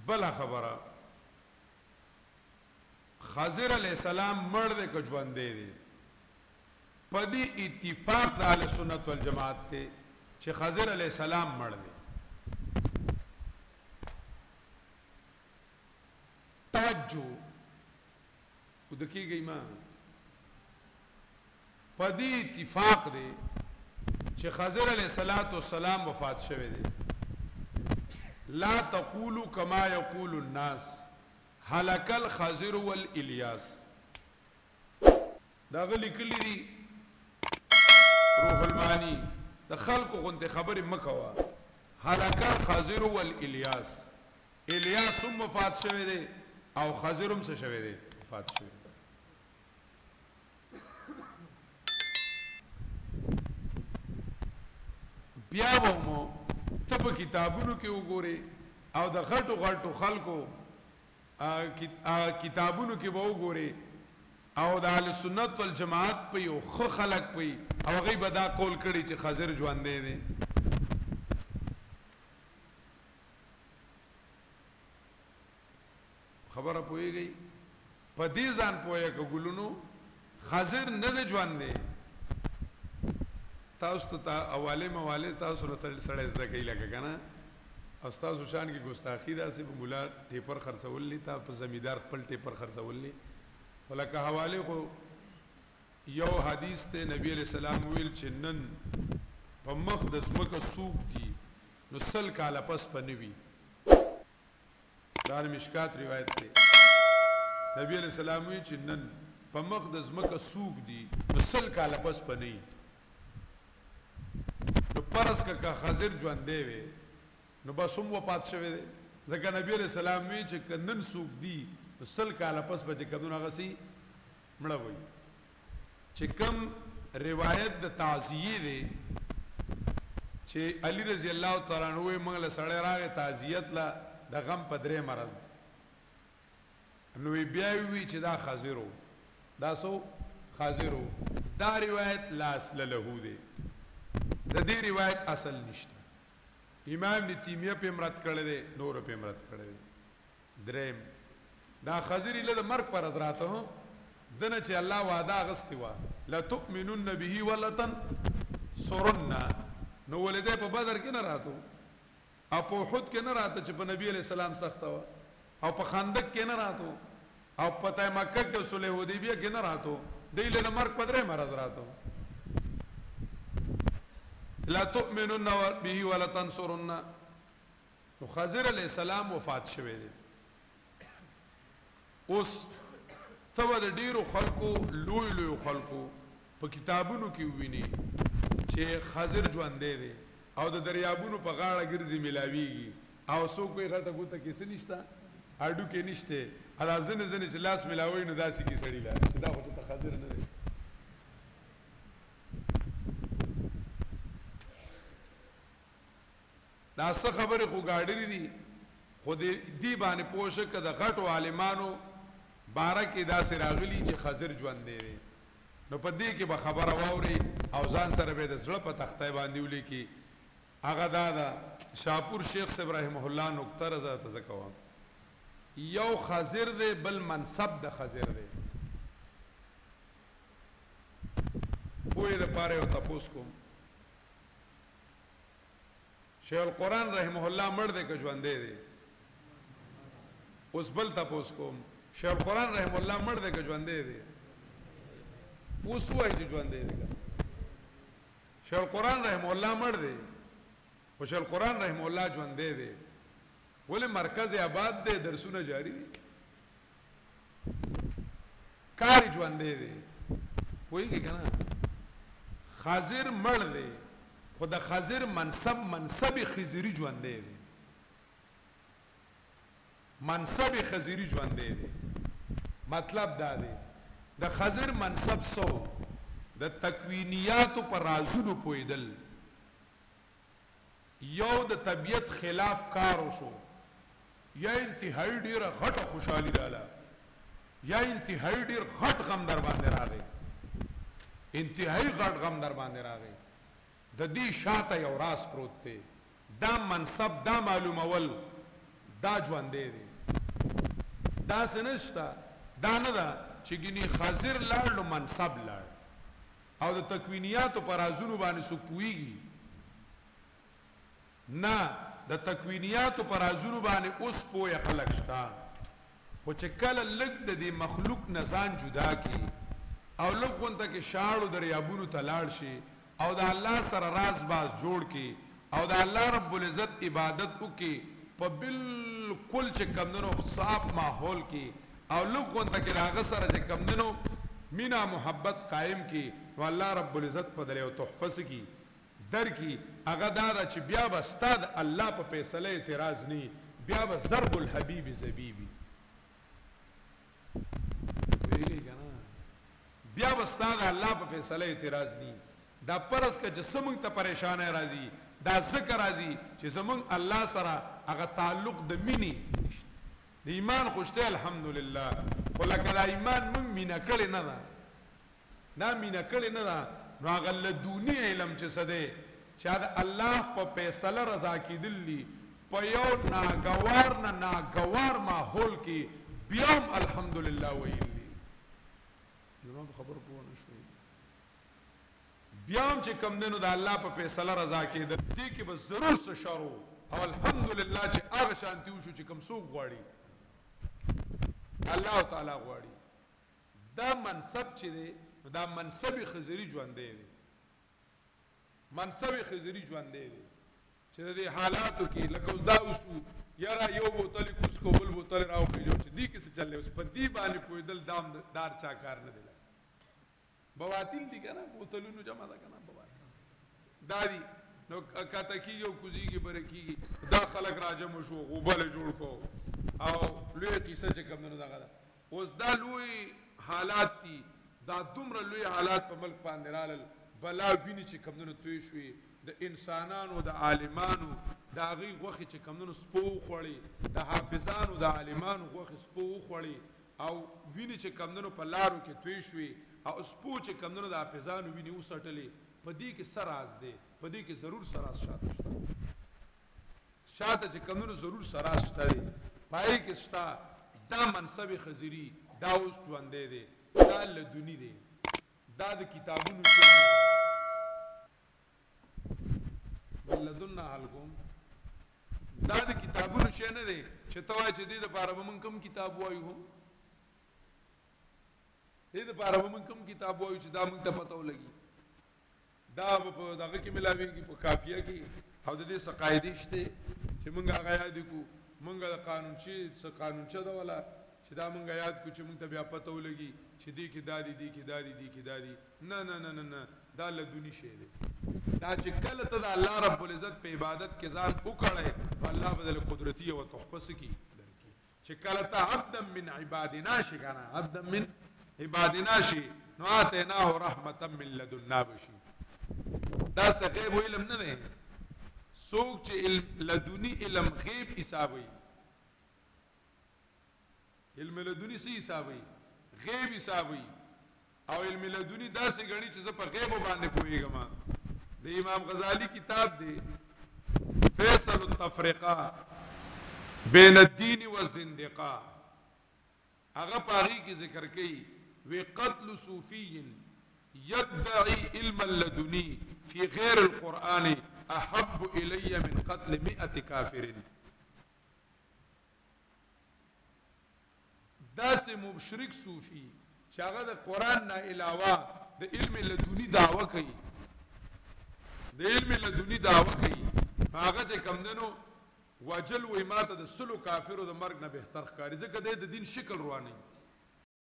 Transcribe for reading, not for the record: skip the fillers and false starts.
بلا خبره خضر علیہ السلام مړ دی که ژوندی دی په دې اتفاق د اهل سنت والجماعت دی چې خضر علیہ السلام مړ دی توجه ودکیږي ما په دې اتفاق دی چې خضر علیہ السلام وفات شوی دی لا تقولوا كما يقول الناس هلك الخضر والالیاس دا غلی کلی دی روح المانی د خلقو غنته خبرې مکوا هلك الخضر والالیاس الیاس هم وفات شوی دی او خضر هم څه شوی دی وفات شوی بیا به مو ته په کتابونو کې وګورې او د غټو غټو خلکو کتابونو کې به وګورې او د اهل سنت والجماعت په یو ښه خلک په او هغوی به دا قول کړي چې خضر ژوندی دی خبره پوهېږئ په دې ځان پوهه که ګلونو خضر نه دی ژوندی تاسو ته حواله مواله تاسو سره زده کوي لکه که نه او ستاسو شان کې ګستاخي داسې په ملا ټیپر خرڅولی تا په زمیندار خپل ټیپر خرڅولی ولکه حواله خو یو حدیث ته نبی علیہ السلام ویل چې نن په مخ د ځمکه سوق دي نو سل کاله پس په نوي دا مشکات روایت دی نبی علیہ السلام ویل چې نن په مخ د ځمکه سوق دي نو سل کاله پس په نه نو پرس که خضر ژوندی وی نو بس هم وفات شوی دی ځکه نبی علیہ السلام وی چې نن سوق دي نو سل کاله پس به چې کمونه هغسې مړه وي چې کم روایت د تعزیې دی چې علی رضی الله تعالی عنہ وی موږ له سړی راغی تعزیت له د غم په درې مرض نو بیا وی چې دا خضر دا سو خضر دا روایت لا اصل له دی د دې روایت اصل نشته امام ابن تیمیه په امرت کړی دی نور په امرت کړی دی دریم دا خضر له د مرګ پر حضراته دنه چې الله وعده اغستې وه لتؤمنن به ولتنصرن نو ولدی په بدر کې نه راتو او په احد کې نه راته چې په نبی علیہ السلام سخته وه او په خندق کې نه راتو او په فتح مکه کې صلح حدیبیه کې نه راتو دی له مرګ په درې مرض راتو لا تؤمنن به ولا تنصرن نو خضر علیہ السلام وفات شوی دی اوس ته به د ډیرو خلکو لوی لوی خلکو په کتابونو کې وویني چې خضر ژوندی دی او د دریابونو په غاړه ګرځي میلاویږي او څوک وایي غټه ګوته کې څه نشته هډوکې نشته دا ځینې ځینې چې لاس میلاوي نو داسې کې سړي لا چې دا خو ته خضر نه دی دا څه خبرې خو ګاډرې دي خو دې باندې پوه شه که د غټو عالمانو باره کې داسې راغلي چې خضر ژوندی دی نو په دې کې به خبره واوري او ځان سره به د زړه په تختی باندې ولیکي هغه دا ده شاپور شیخ صاحب رحمه الله نکته رضا ته زه کوم یو خضر دی بل منصب د خضر دی پوهې دپاره یو تپوس کوم شیخ القرآن رحمه الله مړ دی که ژوندی دی اوس بل تپوس کوم شیخ القرآن رحمه الله مړ دی که ژوندی دی اوس ووایي چې ژوندی دی شیخ القرآن رحمه الله مړ دی خو شیخ القرآن رحمه الله ژوندی دی ولې مرکز آباد دی درسونه جاری دي کار ژوندی دی پوهېږي که نه خضر مړ دی خو د خضر منصب خضري ژوندی دی منصب خضري ژوندی دی مطلب دا دی د خضر منصب سو د تکوینیاتو پر رازونو پوهېدل یو د طبیعت خلاف کارو شو یا انتهایی ډیره غټه خوشحالي رااله یا انتهایی ډیر غټ غم در باندې راغی انتهایی غټ غم در باندې راغی د دې شاته یو راز پروت دی دا منصب دا معلومول دا ژوندی دی داسې نشته دا نه ده چې ګینې خضر لاړ نو منصب لاړ او د تکوینیاتو په رازونو باندې څوک پوهېږي نه د تکوینیاتو په رازونو باندې اوس پوهه خلک شته خو چې کله لږ د دې مخلوق نه ځان جدا کړي او لږ غونته کې شاړو دریابونو ته لاړ شي او د الله سره راز باز جوړ کړي او د الله رب العزت عبادت وکړي په بالکل چې کمدنو صاف ماحول کې او لږ غونته کې د هغه سره چې کمدنو مینا محبت قائم کړي نو الله رب العزت په دل یو تحفه سکي درکړي هغه دا ده چې بیا به ستا د الله په فیصله اعتراض نه بیا به ضرب الحبیب زبیبي بیا به ستا د الله په فیصله اعتراض نه دا پرس که چې څه موږ ته پریشانه راځي دا ځکه راځي چې زمونږ الله سره هغه تعلق د مینې د ایمان خوشته الحمدلله خو لکه دا ایمان موږ مینه کړې نه ده دا مینه کړې نه ده نو هغه لدوني علم چې څه دی چې د الله په فیصله رضا کېدل دي په یو ناګوار نه ناګوار ماحول کې بیا هم الحمدلله ویل دي زما په خبرو پوه نه شوئ بیا هم چې کم دی نو د الله په فیصله رضا کېدل دې کې به ضرور څه شر او الحمدلله چې هغه شانتي وشو چې کوم څوک غواړي الله تعالی غواړي دا منصب چې دی دا منصب خضري ژوندی دی منصب خضري ژوندی دی چې د دې حالاتو کې لکه اوس دا وشو یاره یو بوتل یې کوز کو بل بوتل یې راوخېجو چې دې کې څه چل دی اوس په دې باندې پوهېدل دار چا کار نه دی بواتیل دي که نه بوتلونو جمع ده که نه بواتیل دا دي نو کاته کېږي او کوزېږي بره کېږي دا خلک راجمع شو غوبله جوړ کو او لویه کیسه چې کوم نه دغه ده اوس دا لوی حالات دي دا دومره لوی حالات په ملک باندې رالل بلا وینې چې کمدنو توی شوې د انسانانو د عالمانو د هغوی غوښې چې کمدنو سپو وخوړې د حافظانو د عالمانو غوښې سپو وخوړې او وینې چې کمدنو په لارو کې توی شوې او سپو چې کمدنو د حافظانو وینې وسټلې په دې کې څه راز دی په دې کې ضرور څه راز شاته شته شاته چې کمدنو ضرور څه راز شته دی پای کې شته دا منصب خضري دا اوس ژوندی دی دا لدونی دی دا د کتابونو شی نه ولدن حل کوم دا د کتابونو شی نه دی چې ته وایې چې دې دپاره به موږ کوم کتاب وایو هم دې دپاره به موږ کوم کتاب وایو چې دا موږ ته پته ولګي دا به په دغه کې ملاوېږي په کافیه کې او د دې څه قاعدې شته چې موږ هغه یاد کړو موږ د قانونچې څه قانونچه ده ولا چې دا موږ یاد کړو چې موږ ته بیا پته ولګي چې دې کې دا دي دې کې دا دي دې کې دا دي نه نه نه نه نه دا لدونی شی دی دا چې کله ته د الله رب العزت په عبادت کې ځان وکړې نو الله به دله قدرتي او تحفه سکي درکړي چې کله ته عبدا من عبادنا شي که نه عبدا من عبادنا شي نو آتیناه رحمة من لدنا بشي دا څه غیب علم نه دی څوک چې لدونی علم غیب حسابوي علم لدونی څه حسابوي غیب حسابوي او علم لدونی داسې ګڼي چې زه په غیبو باندې پوهېږم د امام غزالی کتاب دی فیصل التفرقه بین الدین والزندقه هغه په هغې کې ذکر کوي وی قتل صوفی يدعي علم اللدني في غير القرآن أحب إلي من قتل 100 كافر داس مشرک صوفی چې هغه د قرآن نه علاوه د علم لدني دعوه کوي د علم لدني دعوه کوي هغه چې کمدنو وجل وی ماته د سلو کافرو د مرګ نه بهتر ښکاري ځکه د دین شکل رواني